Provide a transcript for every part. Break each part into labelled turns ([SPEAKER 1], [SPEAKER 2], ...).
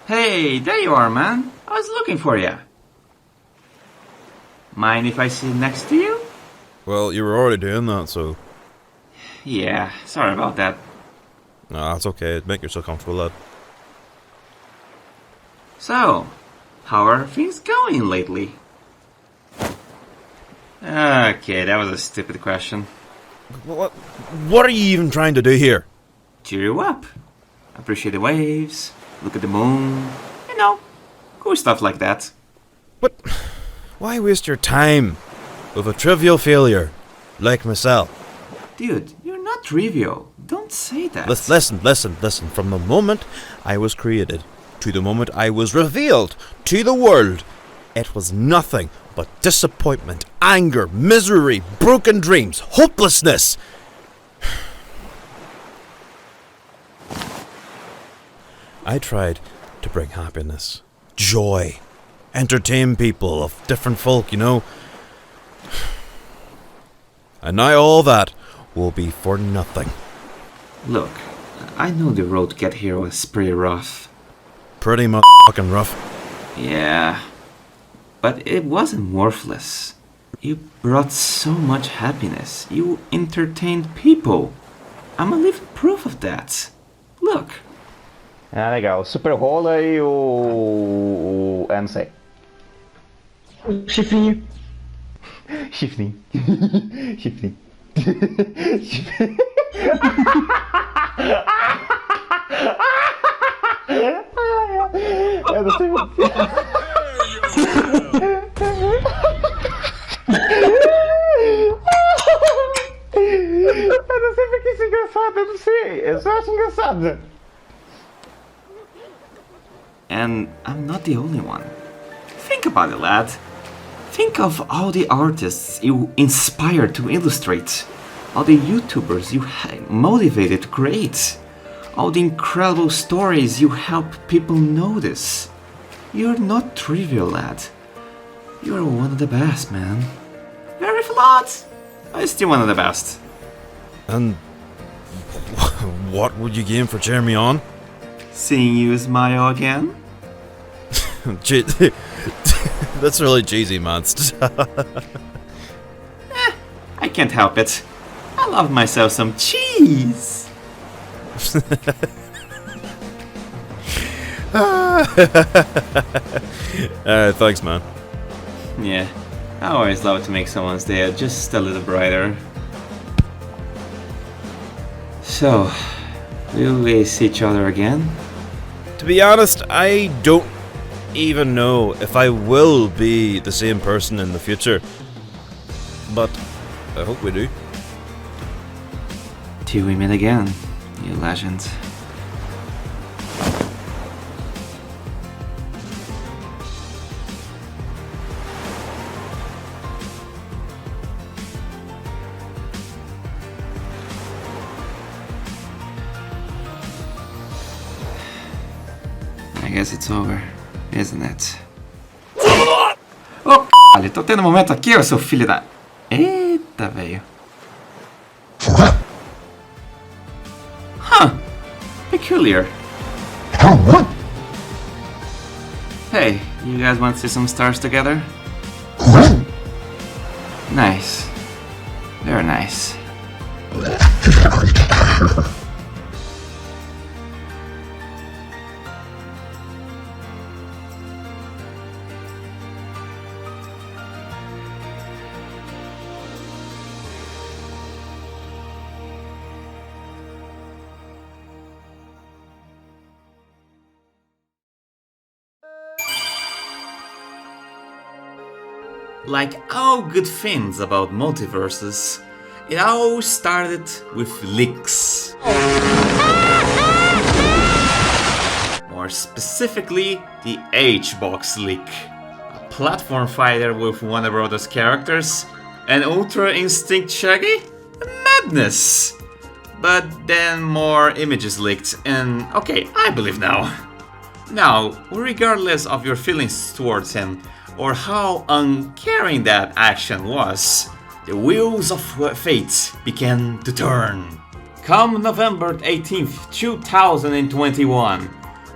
[SPEAKER 1] Hey, there you are, man. I was looking for you. Mind if I sit next to you?
[SPEAKER 2] Well, you were already doing that, so...
[SPEAKER 1] Yeah, sorry about that.
[SPEAKER 2] Nah, it's okay. Make yourself comfortable, lad.
[SPEAKER 1] So, how are things going lately? Okay, that was a stupid question.
[SPEAKER 2] What are you even trying to do here?
[SPEAKER 1] Cheer you up. Appreciate the waves, look at the moon, you know, cool stuff like that.
[SPEAKER 2] But why waste your time with a trivial failure like myself?
[SPEAKER 1] Dude, you're not trivial. Don't say that.
[SPEAKER 2] Listen. From the moment I was created to the moment I was revealed to the world, it was nothing but disappointment, anger, misery, broken dreams, hopelessness. I tried to bring happiness, joy, entertain people of different folk, you know. And now all that will be for nothing.
[SPEAKER 1] Look, I know the road to get here was pretty rough.
[SPEAKER 2] Pretty fucking rough.
[SPEAKER 1] Yeah, but it wasn't worthless. You brought so much happiness. You entertained people. I'm a living proof of that. Look.
[SPEAKER 3] Ah, legal. O Super Rola e o. Não sei.
[SPEAKER 4] O chifrinho.
[SPEAKER 3] Chifrinho. Chifrinho. Eu não sei. Eu não sei porque isso é engraçado, eu não sei. Eu só acho engraçado.
[SPEAKER 1] And I'm not the only one. Think about it, lad. Think of all the artists you inspired to illustrate, all the YouTubers you motivated to create, all the incredible stories you help people notice. You're not trivial, lad. You're one of the best, man. Very flawed, but still one of the best.
[SPEAKER 2] And what would you gain for cheering me on?
[SPEAKER 1] Seeing you smile again?
[SPEAKER 2] That's really cheesy, man.
[SPEAKER 1] I can't help it. I love myself some cheese.
[SPEAKER 2] Thanks, man.
[SPEAKER 1] Yeah, I always love to make someone's day just a little brighter. So, will we see each other again?
[SPEAKER 2] To be honest, I don't even know if I will be the same person in the future. But I hope we do.
[SPEAKER 1] Till we meet again, you legend. I guess it's over, isn't it? Oh, c****, tô tendo um momento aqui, ô seu filho da... Eita, velho. Huh. Peculiar. Hey, you guys want to see some stars together? Nice. Very nice. Like all good things about Multiversus, it all started with leaks. More specifically, the H-Box leak. A platform fighter with Warner Brothers characters, and Ultra Instinct Shaggy? Madness! But then more images leaked, and okay, I believe now. Now, regardless of your feelings towards him, or how uncaring that action was, the wheels of fate began to turn. Come November 18th, 2021,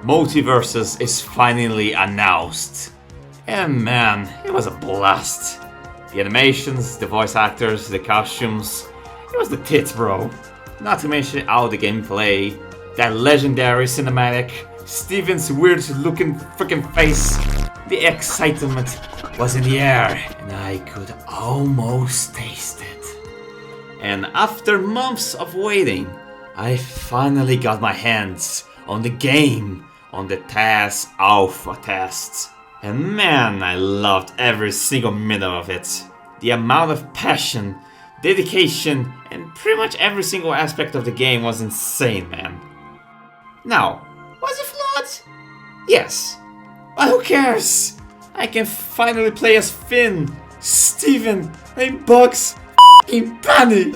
[SPEAKER 1] Multiversus is finally announced. And man, it was a blast. The animations, the voice actors, the costumes, it was the tits, bro. Not to mention all the gameplay, that legendary cinematic, Steven's weird looking freaking face. The excitement was in the air and I could almost taste it. And after months of waiting, I finally got my hands on the game, on the TAS Alpha tests. And man, I loved every single minute of it. The amount of passion, dedication, and pretty much every single aspect of the game was insane, man. Now, was it flawed? Yes. But who cares? I can finally play as Finn, Steven, and Bugs f***ing Bunny!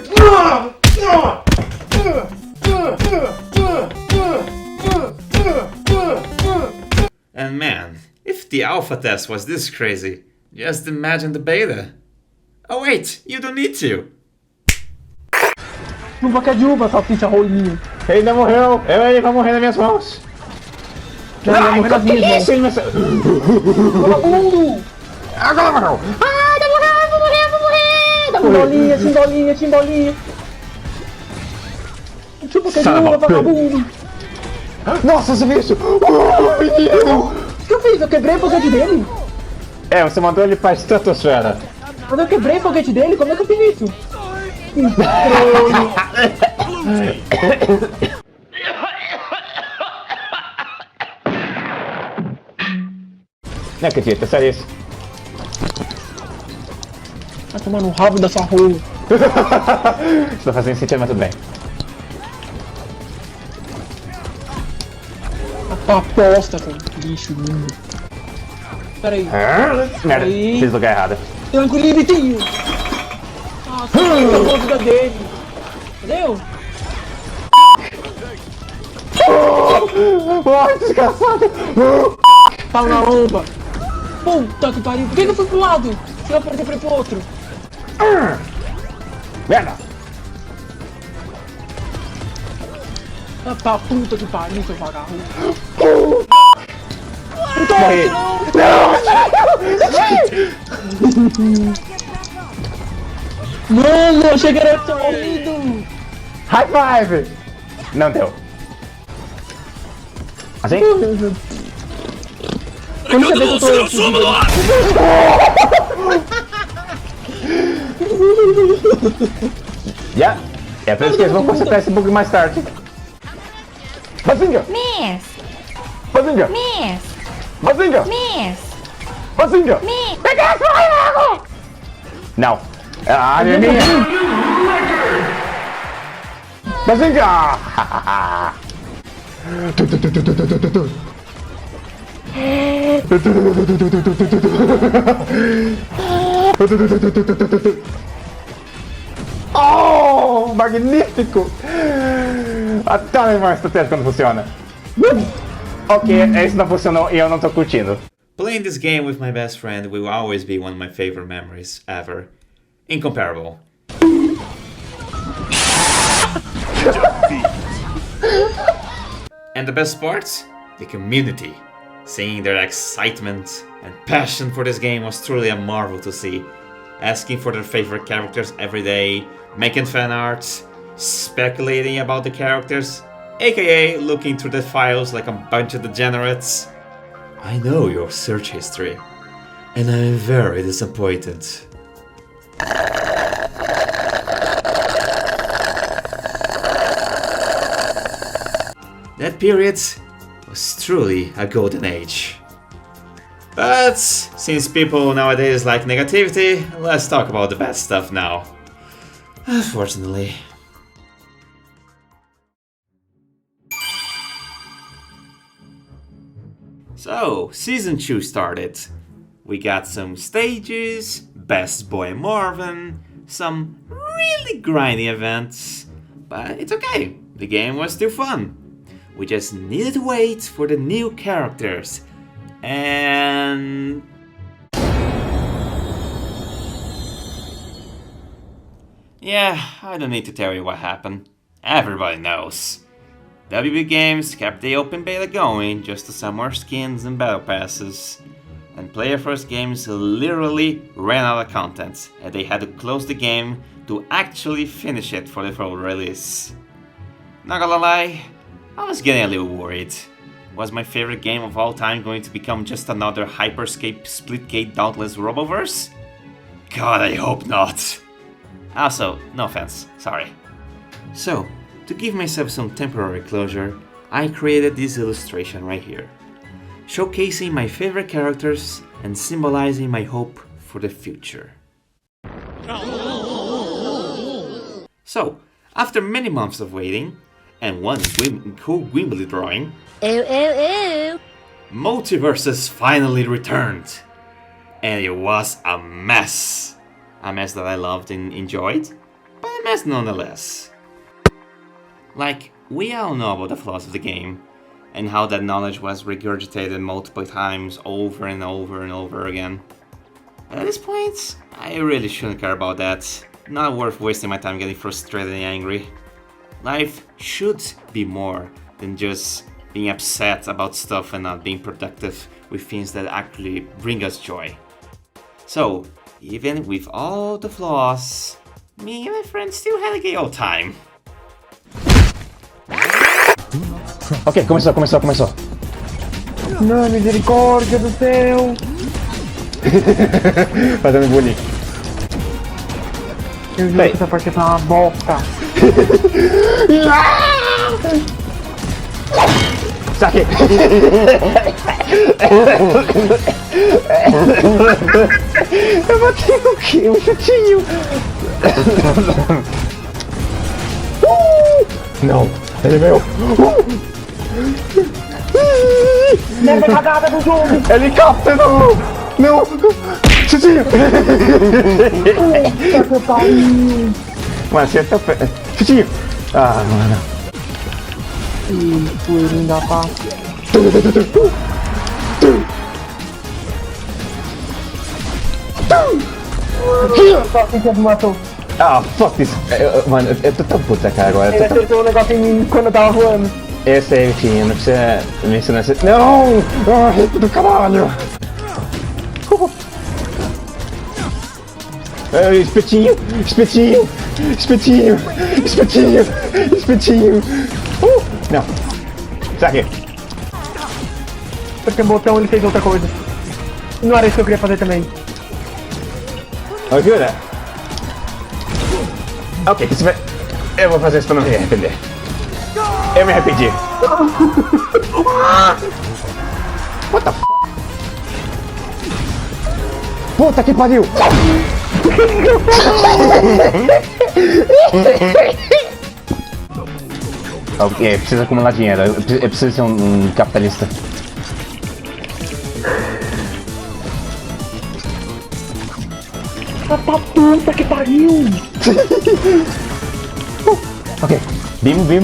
[SPEAKER 1] And man, if the alpha test was this crazy, just imagine the beta. Oh wait, you don't need to.
[SPEAKER 4] Chuva que é de uva, salsicha rolinho.
[SPEAKER 3] Ele ainda morreu! Ele vai morrer nas minhas mãos!
[SPEAKER 4] Não, vai morrer nas minhas mãos. Vagabundo!
[SPEAKER 3] Agora morreu!
[SPEAKER 4] Ah, vai morrer! Cimbolinha, cimbolinha, cimbolinha. Chuva que é de uva, vagabundo.
[SPEAKER 3] Nossa, você viu isso? Oh, menino!
[SPEAKER 4] O que eu fiz? Eu quebrei o foguete dele?
[SPEAKER 3] É, você mandou ele pra estratosfera.
[SPEAKER 4] Quando eu quebrei o foguete dele, como é que eu fiz isso?
[SPEAKER 3] Não acredito, sério isso.
[SPEAKER 4] Vai tomar no rabo dessa rola.
[SPEAKER 3] Isso não faz nem sentido, mas tudo bem.
[SPEAKER 4] Aposta, cara. Lixo lindo. Pera aí.
[SPEAKER 3] Merda,
[SPEAKER 4] Aí.
[SPEAKER 3] fiz lugar errado.
[SPEAKER 4] Tranquilo, Bitinho. Nossa, a vida dele. Entendeu?
[SPEAKER 3] Morre, desgraçado!
[SPEAKER 4] Fala na lomba. Puta que pariu. Por que eu fui pro lado? Se eu apertei pra ir pro outro.
[SPEAKER 3] Merda!
[SPEAKER 4] Ah, tá, puta que pariu, seu vagabundo.
[SPEAKER 3] Morri!
[SPEAKER 4] Mano, eu achei que era tão morrido.
[SPEAKER 3] High five! Não deu. Assim?
[SPEAKER 4] Quando você vê que eu tô...
[SPEAKER 3] Já! É por isso que eles vão consertar esse bug mais tarde. Bazinga!
[SPEAKER 5] Miss!
[SPEAKER 3] Bazinga!
[SPEAKER 5] Miss!
[SPEAKER 3] Bazinga!
[SPEAKER 5] Miss!
[SPEAKER 3] Bazinga!
[SPEAKER 5] Miss!
[SPEAKER 3] Pega essa logo! Não! A área é minha! Bazinga! Oh, magnífico! Adoro uma estratégia quando funciona. Ok, esse não funcionou e eu não tô curtindo.
[SPEAKER 1] Playing this game with my best friend will always be one of my favorite memories ever. Incomparable. And the best part? The community. Seeing their excitement and passion for this game was truly a marvel to see. Asking for their favorite characters every day, making fan art, speculating about the characters, aka looking through the files like a bunch of degenerates. I know your search history, and I'm very disappointed. That period was truly a golden age. But since people nowadays like negativity, let's talk about the bad stuff now. Unfortunately. So, Season 2 started. We got some stages, Best Boy Marvin, some really grindy events, but it's okay, the game was still fun. We just needed to wait for the new characters, and... yeah, I don't need to tell you what happened. Everybody knows. WB Games kept the open beta going just to sell more skins and battle passes, and Player First Games literally ran out of content, and they had to close the game to actually finish it for the full release. Not gonna lie, I was getting a little worried. Was my favorite game of all time going to become just another Hyperscape Splitgate Dauntless Roboverse? God, I hope not. Also, no offense, sorry. So, to give myself some temporary closure, I created this illustration right here, showcasing my favorite characters and symbolizing my hope for the future. So, after many months of waiting, and one cool Wimbly drawing, Multiversus finally returned! And it was a mess! A mess that I loved and enjoyed, but a mess nonetheless. Like, we all know about the flaws of the game, and how that knowledge was regurgitated multiple times over and over and over again. But at this point, I really shouldn't care about that. Not worth wasting my time getting frustrated and angry. Life should be more than just being upset about stuff and not being productive with things that actually bring us joy. So, even with all the flaws, me and my friends still had a gay old time.
[SPEAKER 3] Ok, começou.
[SPEAKER 4] Não, misericórdia do céu.
[SPEAKER 3] Fazendo bullying.
[SPEAKER 4] Eu juro que essa parte tá uma bosta.
[SPEAKER 3] Saquei. Eu bati no quê? Um chutinho. Não, ele é meu.
[SPEAKER 4] Leva a cagada do jogo.
[SPEAKER 3] Helicóptero! Não! Chutinho!
[SPEAKER 4] Puta que pariu.
[SPEAKER 3] Mano, você tá... Chutinho! Ah, mano.
[SPEAKER 4] Ih, poeirinho da paz. Só que me matou.
[SPEAKER 3] Ah, fuck this. Mano, eu tô tão puta, cara, agora.
[SPEAKER 4] Ele acertou um negócio em mim quando eu tava voando.
[SPEAKER 3] Eu sei, Vitinho, não precisa me ensinar esse... Não! Ah, rico do caralho! Espetinho! Não! Saque!
[SPEAKER 4] Porque o botão ele fez outra coisa. Não era isso que eu queria fazer também.
[SPEAKER 3] Ajuda! Ok, isso vai... Eu vou fazer isso pra não me arrepender. Eu me arrependi. What the f... Puta que pariu! Ok, preciso acumular dinheiro. Eu preciso ser um capitalista.
[SPEAKER 4] Ah, tá puta que pariu!
[SPEAKER 3] Ok, Bimo!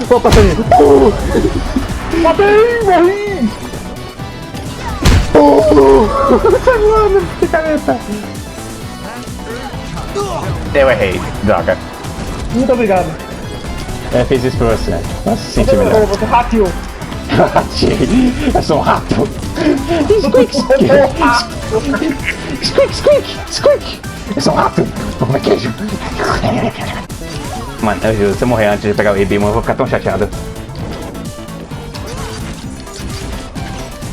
[SPEAKER 3] Vou passar ali!
[SPEAKER 4] Matei, morri!
[SPEAKER 3] Mano, que caneta! Eu errei, droga.
[SPEAKER 4] Muito obrigado.
[SPEAKER 3] Eu fiz isso pra você. Nossa, se sentir melhor.
[SPEAKER 4] Você rateou.
[SPEAKER 3] Ratei! Eu sou um rato! Squeak! Eu sou um rato! Vou comer queijo! Mano, eu juro, se eu morrer antes de pegar o Ibimo, eu vou ficar tão chateado.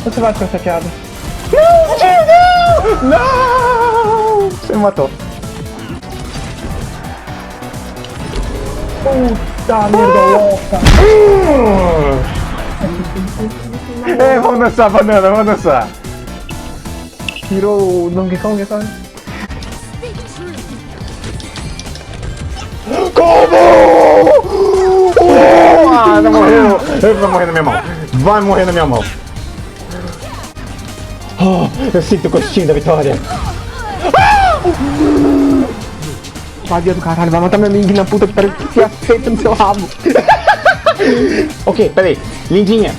[SPEAKER 4] Você vai ficar chateado.
[SPEAKER 3] Não! Você me matou.
[SPEAKER 4] Puta merda louca.
[SPEAKER 3] Vamos dançar, banana, vamos dançar.
[SPEAKER 4] Tirou o Donkey Kong, sabe?
[SPEAKER 3] Como? Ah, não morreu. Ele vai morrer na minha mão. Vai morrer na minha mão. Oh, eu sinto o gostinho da vitória.
[SPEAKER 4] Vadia do caralho, vai matar minha amiga na puta que pariu que se aceita no seu rabo.
[SPEAKER 3] Ok, peraí. Lindinha.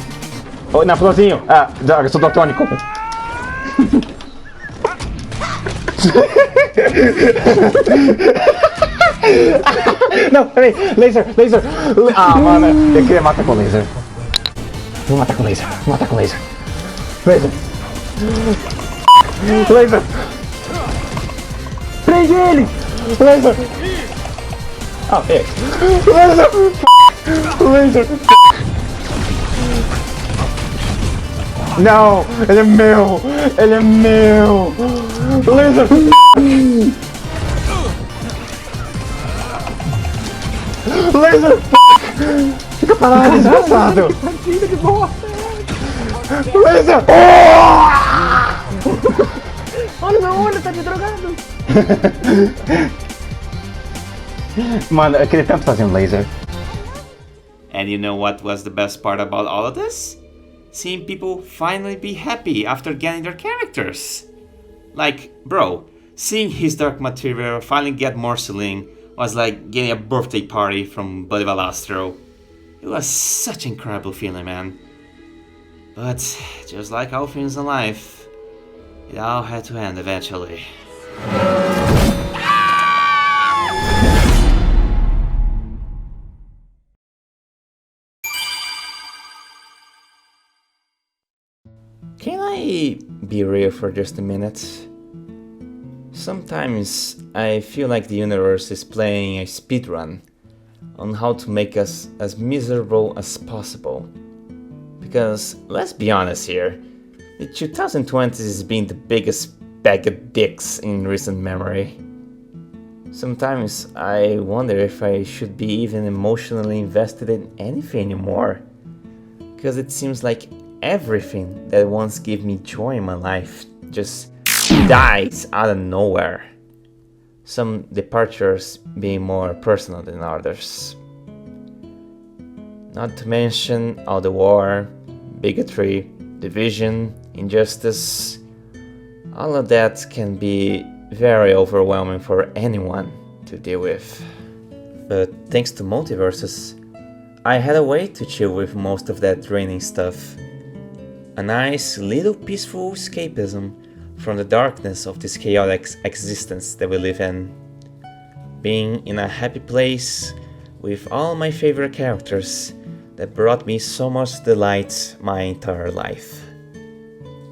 [SPEAKER 3] Oh, na florzinho. Ah, droga, sou daltônico. Não, peraí, laser, laser. Ah, mano, eu queria matar com laser. Vou matar com laser, vou matar com laser. Laser. Laser. Prende ele. Laser. Ah, é. Laser. Laser. Não, ele é meu. Ele é meu. Laser. Laser! Fica parado, desgraçado!
[SPEAKER 4] Tira de boa!
[SPEAKER 3] Laser!
[SPEAKER 4] Olha meu olho, tá de drogado!
[SPEAKER 3] Mano, eu queria tanto fazer um laser.
[SPEAKER 1] And you know what was the best part about all of this? Seeing people finally be happy after getting their characters. Like, bro, seeing his Dark Material finally get Marceline was like getting a birthday party from Buddy Valastro. It was such an incredible feeling, man. But just like all things in life, it all had to end eventually. Can I be real for just a minute? Sometimes I feel like the universe is playing a speedrun on how to make us as miserable as possible. Because, let's be honest here, the 2020s has been the biggest bag of dicks in recent memory. Sometimes I wonder if I should be even emotionally invested in anything anymore. Because it seems like everything that once gave me joy in my life just dies out of nowhere. Some departures being more personal than others. Not to mention all the war, bigotry, division, injustice. All of that can be very overwhelming for anyone to deal with. But thanks to Multiversus, I had a way to chill with most of that draining stuff. A nice little peaceful escapism from the darkness of this chaotic existence that we live in. Being in a happy place with all my favorite characters that brought me so much delight my entire life.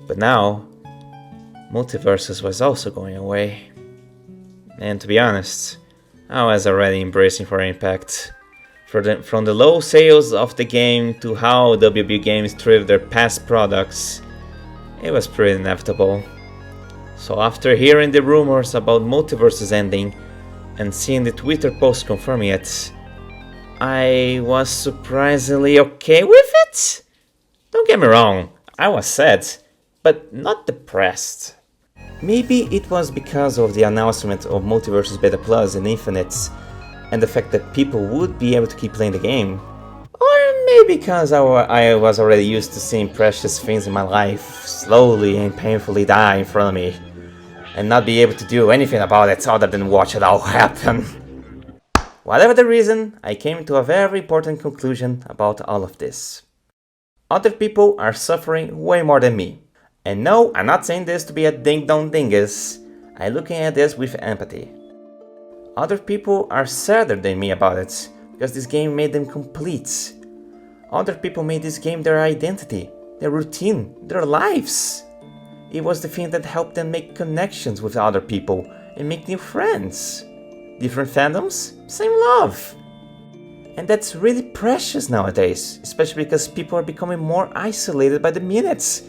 [SPEAKER 1] But now, Multiversus was also going away. And to be honest, I was already embracing for impact. From the low sales of the game to how WB Games treated their past products, it was pretty inevitable. So after hearing the rumors about Multiversus ending and seeing the Twitter post confirming it, I was surprisingly okay with it. Don't get me wrong, I was sad, but not depressed. Maybe it was because of the announcement of Multiversus Beta Plus and Infinite and the fact that people would be able to keep playing the game. Or maybe because I was already used to seeing precious things in my life slowly and painfully die in front of me, and not be able to do anything about it other than watch it all happen. Whatever the reason, I came to a very important conclusion about all of this. Other people are suffering way more than me. And no, I'm not saying this to be a ding-dong dingus. I'm looking at this with empathy. Other people are sadder than me about it, because this game made them complete. Other people made this game their identity, their routine, their lives. It was the thing that helped them make connections with other people and make new friends. Different fandoms, same love. And that's really precious nowadays, especially because people are becoming more isolated by the minutes,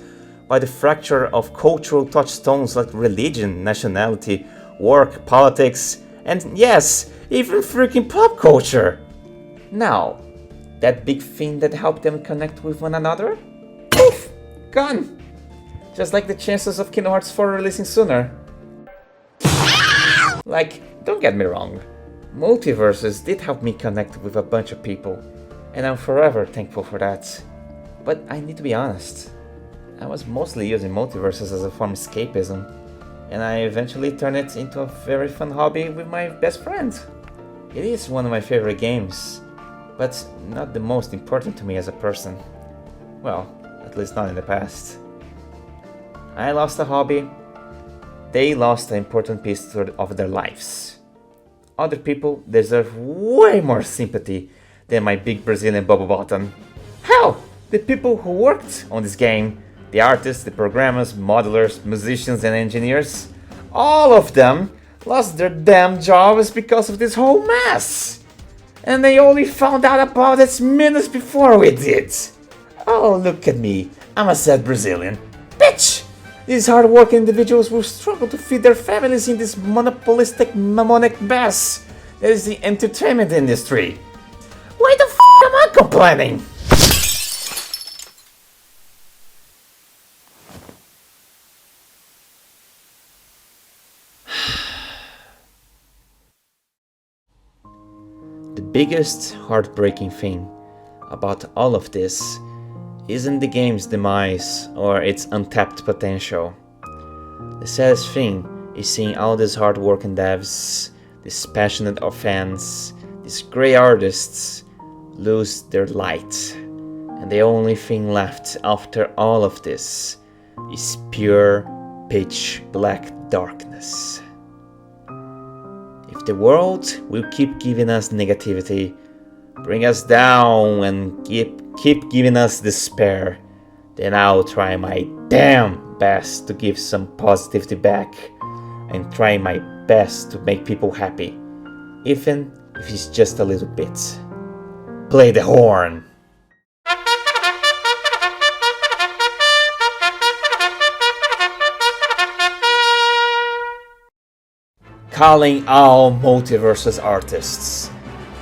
[SPEAKER 1] by the fracture of cultural touchstones like religion, nationality, work, politics, and yes, even freaking pop culture. Now, that big thing that helped them connect with one another? Poof! Gone! Just like the chances of Kingdom Hearts 4 releasing sooner. Like, don't get me wrong, Multiversus did help me connect with a bunch of people, and I'm forever thankful for that. But I need to be honest, I was mostly using Multiversus as a form of escapism, and I eventually turned it into a very fun hobby with my best friend. It is one of my favorite games, but not the most important to me as a person. Well, at least not in the past. I lost a hobby, they lost an important piece of their lives. other people deserve way more sympathy than my big Brazilian bubble button. Hell, the people who worked on this game, the artists, the programmers, modelers, musicians and engineers, all of them lost their damn jobs because of this whole mess. And they only found out about it minutes before we did. Oh, look at me, I'm a sad Brazilian. Bitch! These hard-working individuals will struggle to feed their families in this monopolistic, mammonic mess that is the entertainment industry. Why the f*** am I complaining? The biggest heartbreaking thing about all of this isn't the game's demise or its untapped potential. The saddest thing is seeing all these hard-working devs, these passionate fans, these great artists lose their light, and the only thing left after all of this is pure pitch black darkness. If the world will keep giving us negativity, bring us down and keep giving us despair, then I'll try my damn best to give some positivity back and try my best to make people happy, even if it's just a little bit. Play the horn! Calling all Multiversus artists.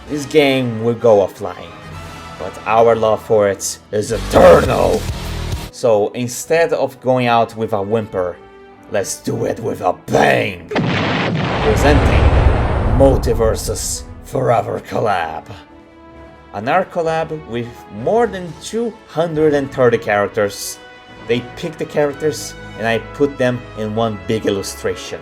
[SPEAKER 1] This game will go offline, but our love for it is eternal. So instead of going out with a whimper, let's do it with a bang. Presenting Multiversus Forever Collab. An art collab with more than 230 characters. They pick the characters and I put them in one big illustration.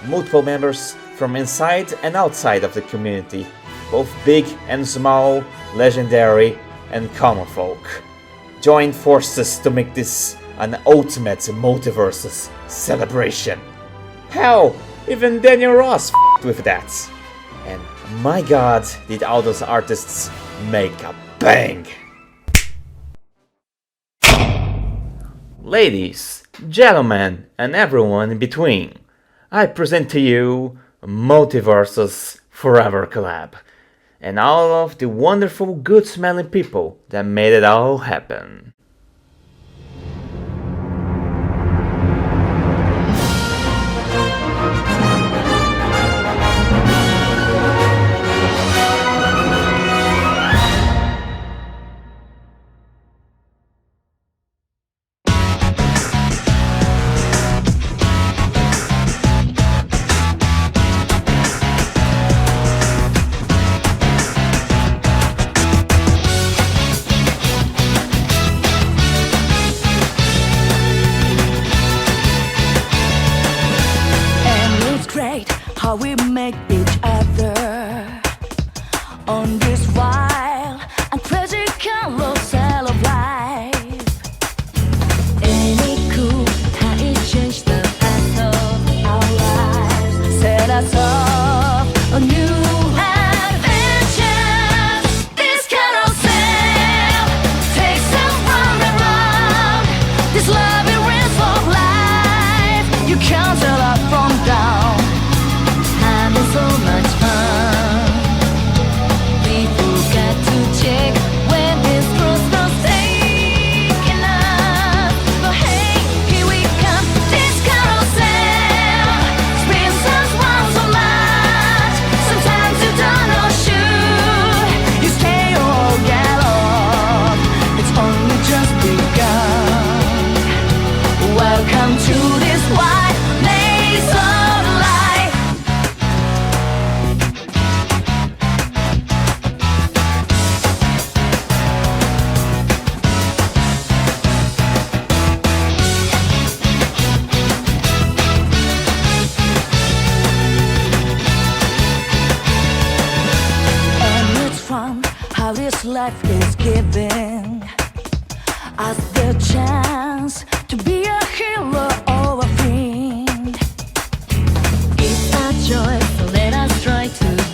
[SPEAKER 1] Multiple members from inside and outside of the community, both big and small, legendary and common folk, join forces to make this an ultimate Multiversus celebration. Hell, even Daniel Ross f***ed with that. And my god, did all those artists make a bang! Ladies, gentlemen, and everyone in between, I present to you Multiversus Forever Collab, and all of the wonderful good-smelling people that made it all happen.
[SPEAKER 5] How we make each other on this wild and crazy carousel of life. Any cool how it changed the path of our lives, set us off a new adventure. This carousel takes us round and round. This labyrinth of life, you can't tell up from down. So much fun. We forgot to check when this cross was taking us. But hey, here we come. This carousel spins us once so much. Sometimes you don't know should you stay or get off. It's only just begun. Welcome to this wide maze of life. How this life is giving us the chance to be a hero or a friend. It's our joy, so let us try to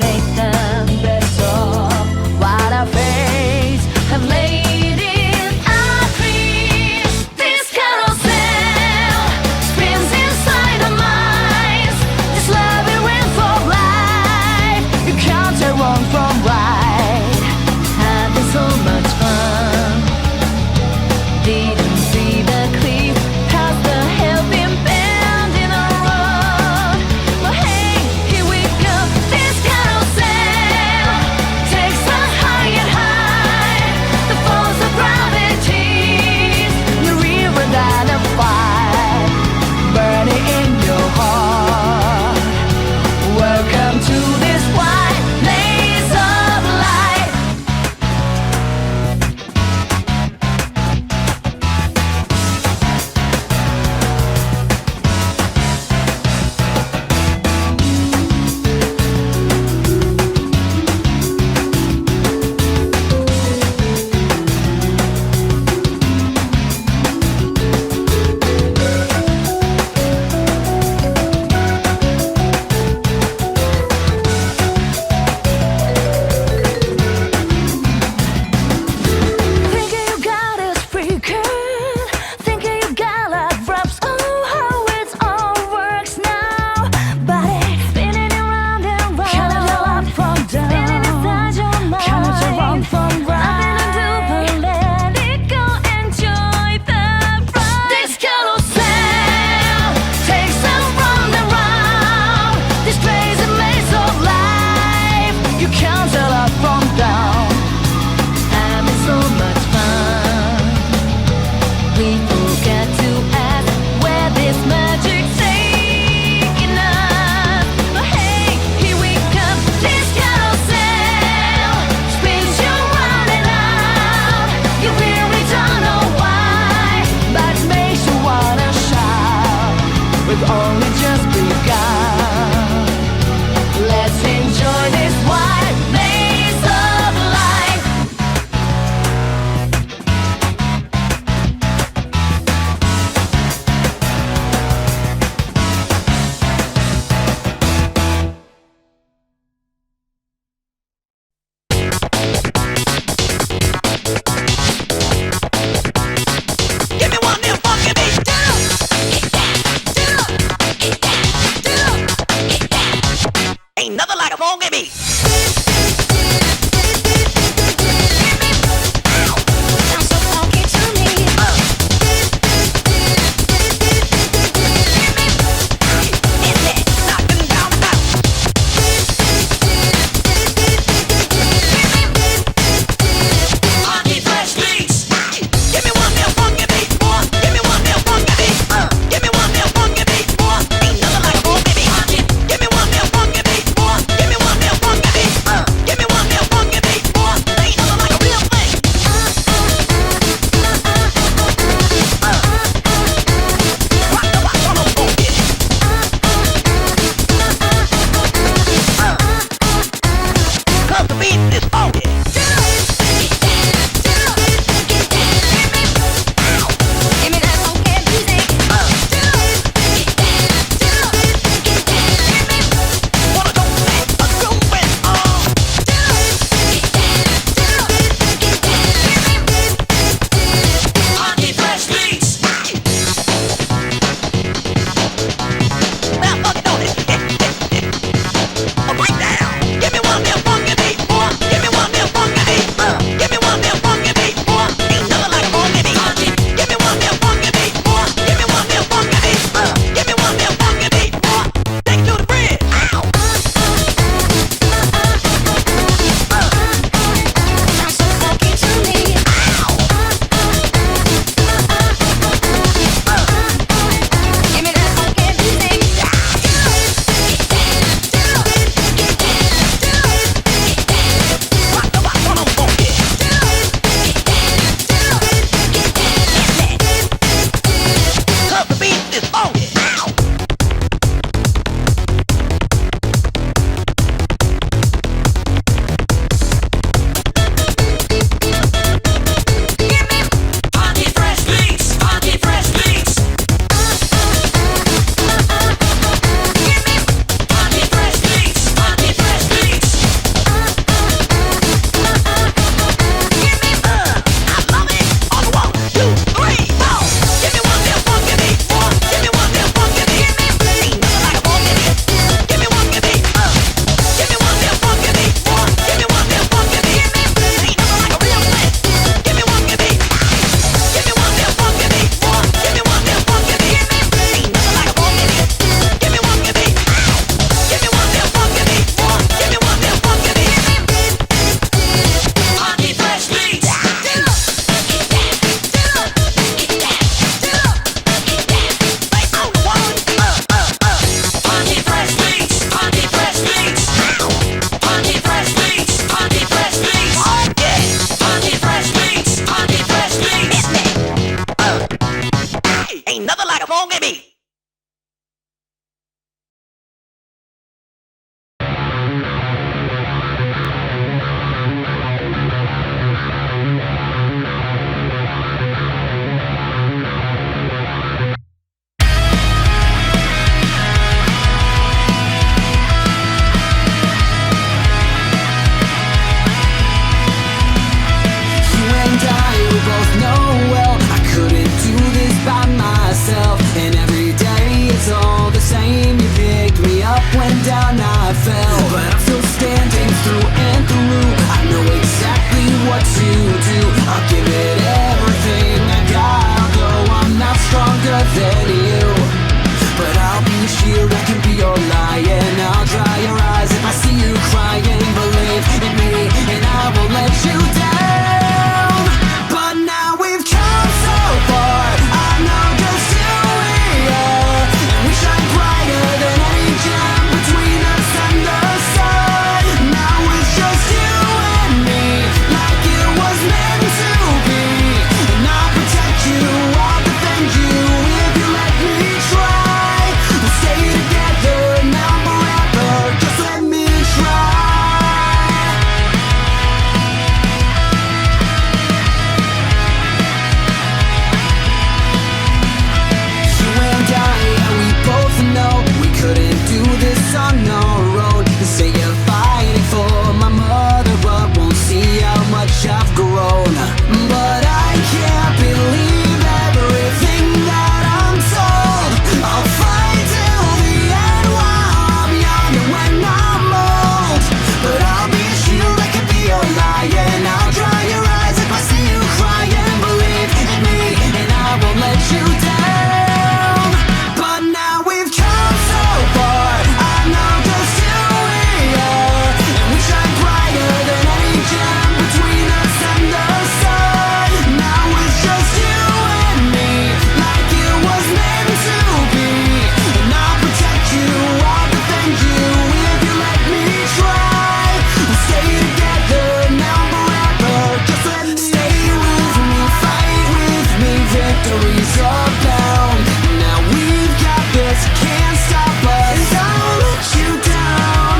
[SPEAKER 6] up down. Now we've got this, can't stop us. And I'll let you down.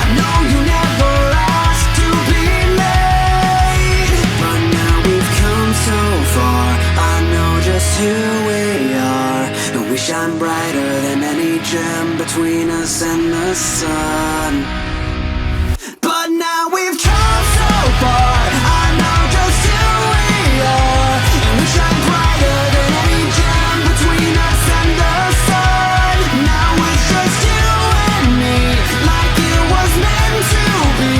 [SPEAKER 6] I know you never asked to be made, but now we've come so far. I know just who we are, and we shine brighter than any gem between us and the sun. But now we've come so far. I know just who we are, and we shine brighter than any gem between us and the sun. Now it's just you and me, like it was meant to be.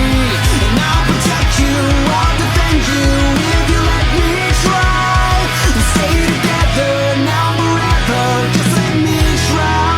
[SPEAKER 6] And I'll protect you, I'll defend you if you let me try. We'll stay together now forever, just let me try.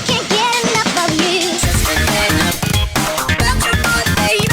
[SPEAKER 5] Can't get enough of you. Just can't get enough. About your body, baby.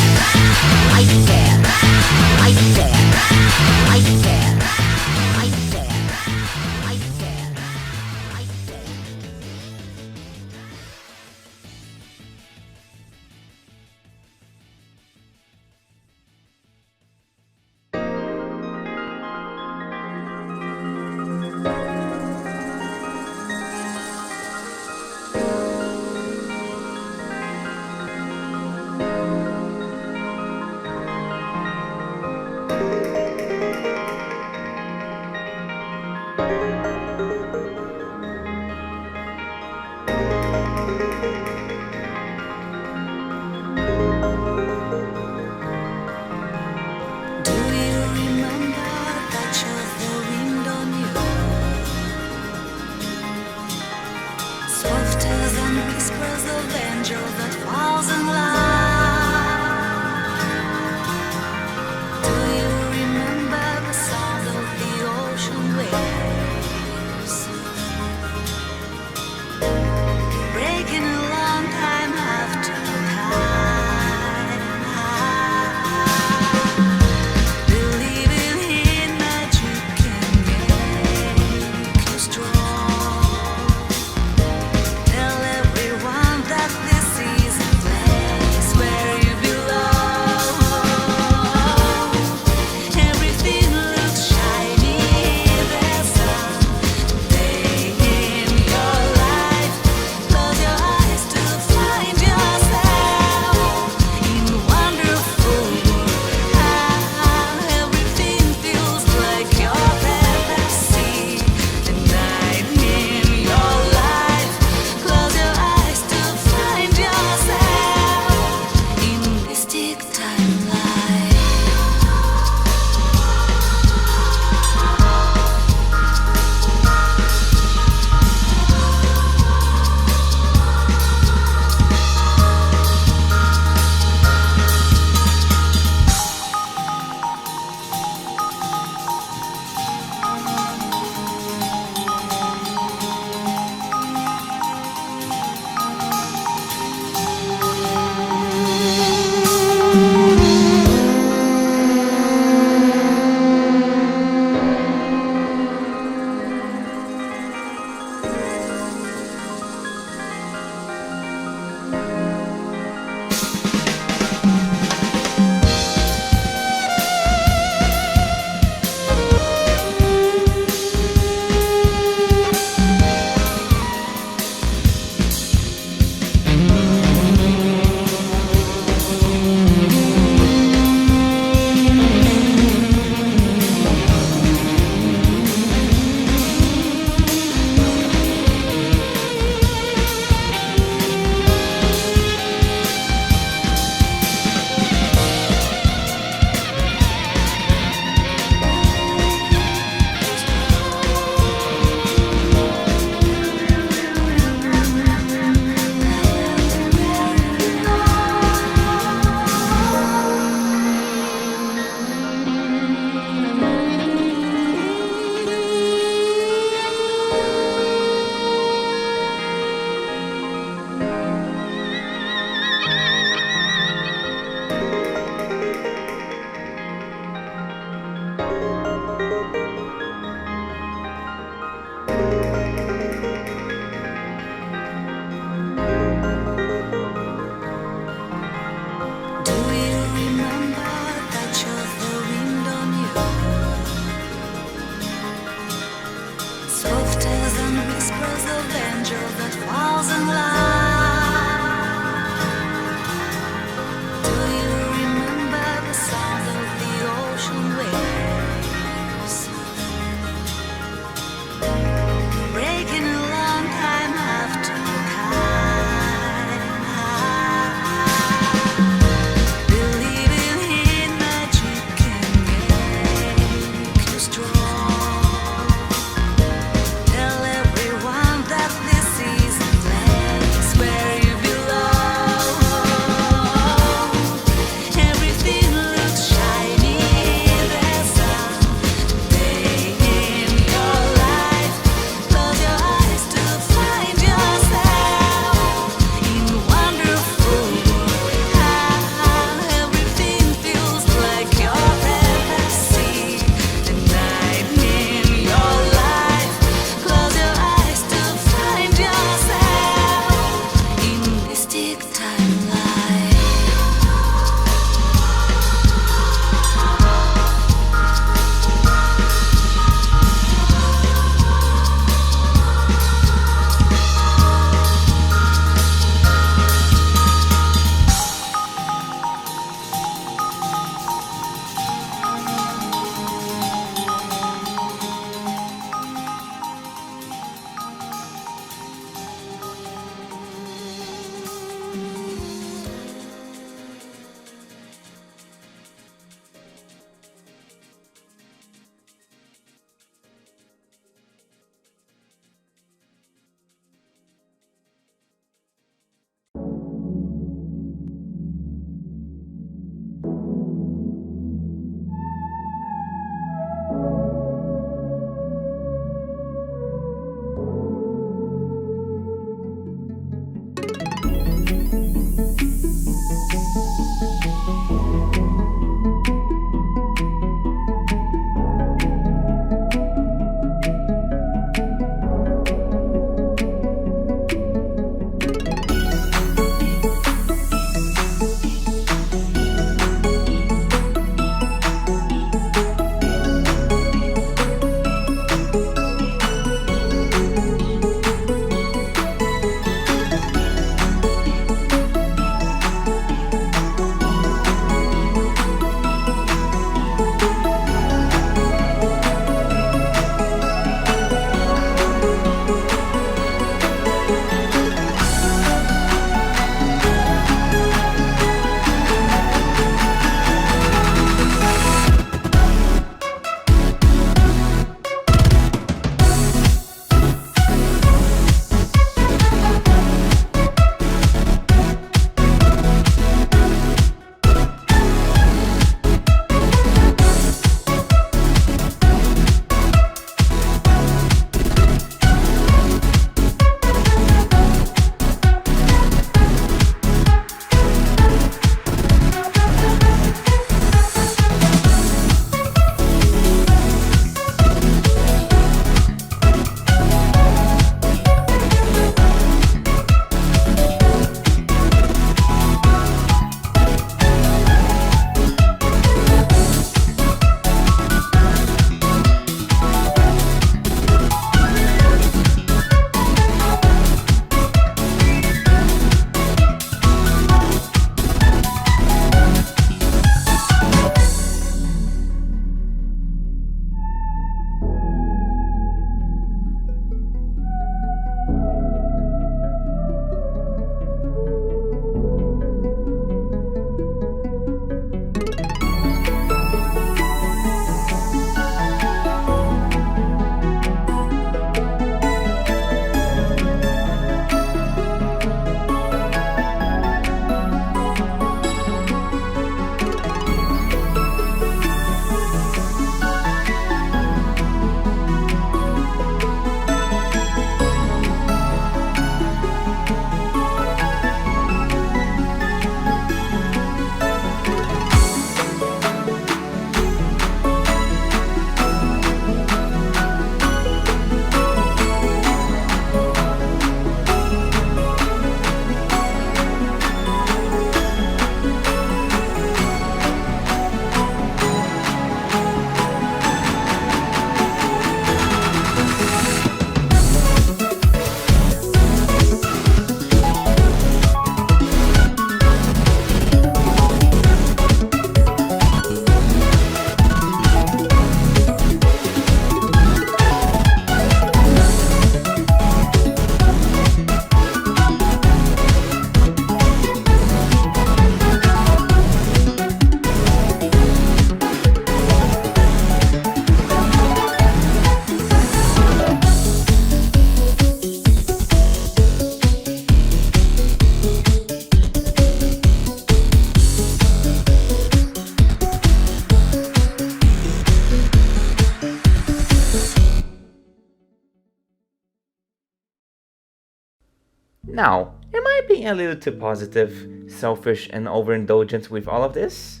[SPEAKER 1] Now, am I being a little too positive, selfish, and overindulgent with all of this?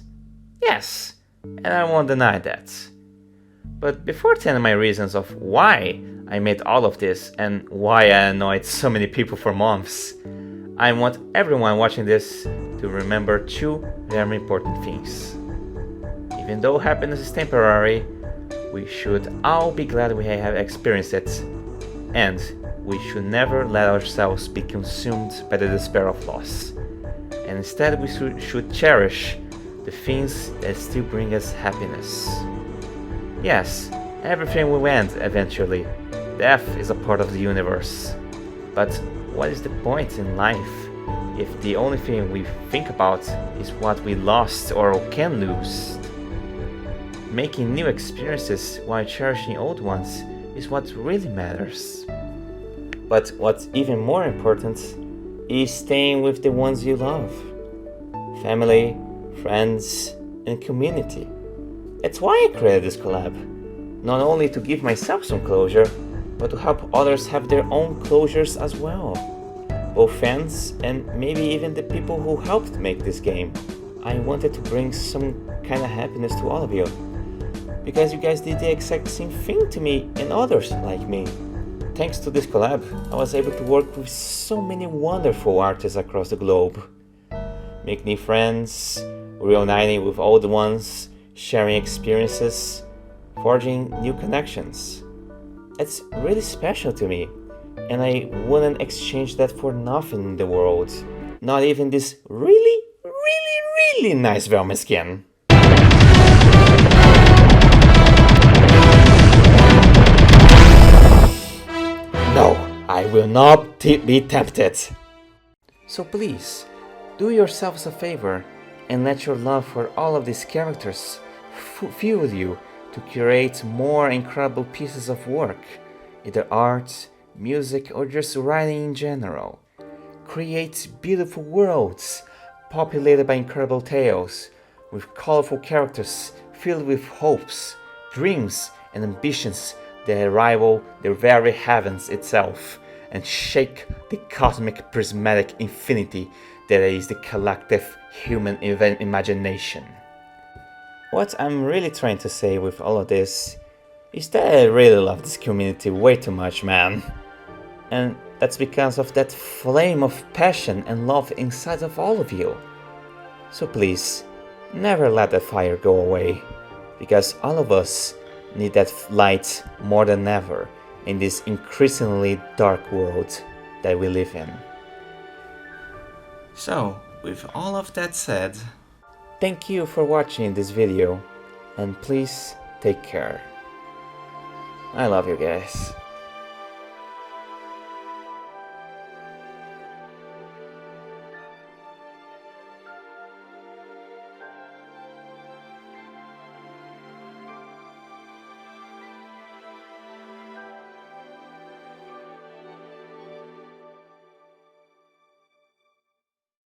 [SPEAKER 1] Yes, and I won't deny that. But before telling my reasons of why I made all of this and why I annoyed so many people for months, I want everyone watching this to remember two very important things. Even though happiness is temporary, we should all be glad we have experienced it, and we should never let ourselves be consumed by the despair of loss. And instead we should cherish the things that still bring us happiness. Yes, everything will end eventually. Death is a part of the universe. But what is the point in life if the only thing we think about is what we lost or can lose? Making new experiences while cherishing old ones is what really matters. But what's even more important is staying with the ones you love. Family, friends, and community. That's why I created this collab. Not only to give myself some closure, but to help others have their own closures as well. Both fans and maybe even the people who helped make this game. I wanted to bring some kind of happiness to all of you. Because you guys did the exact same thing to me and others like me. Thanks to this collab, I was able to work with so many wonderful artists across the globe. Make new friends, reuniting with old ones, sharing experiences, forging new connections. It's really special to me, and I wouldn't exchange that for nothing in the world. Not even this really nice Velma skin. No, I will not be tempted. So please, do yourselves a favor and let your love for all of these characters fuel you to create more incredible pieces of work, either art, music, or just writing in general. Create beautiful worlds populated by incredible tales, with colorful characters filled with hopes, dreams, and ambitions that rival the very heavens itself and shake the cosmic prismatic infinity that is the collective human imagination. What I'm really trying to say with all of this is that I really love this community way too much, man. And that's because of that flame of passion and love inside of all of you. So please, never let that fire go away, because all of us need that light more than ever in this increasingly dark world that we live in. So, with all of that said, thank you for watching this video, and please take care. I love you guys.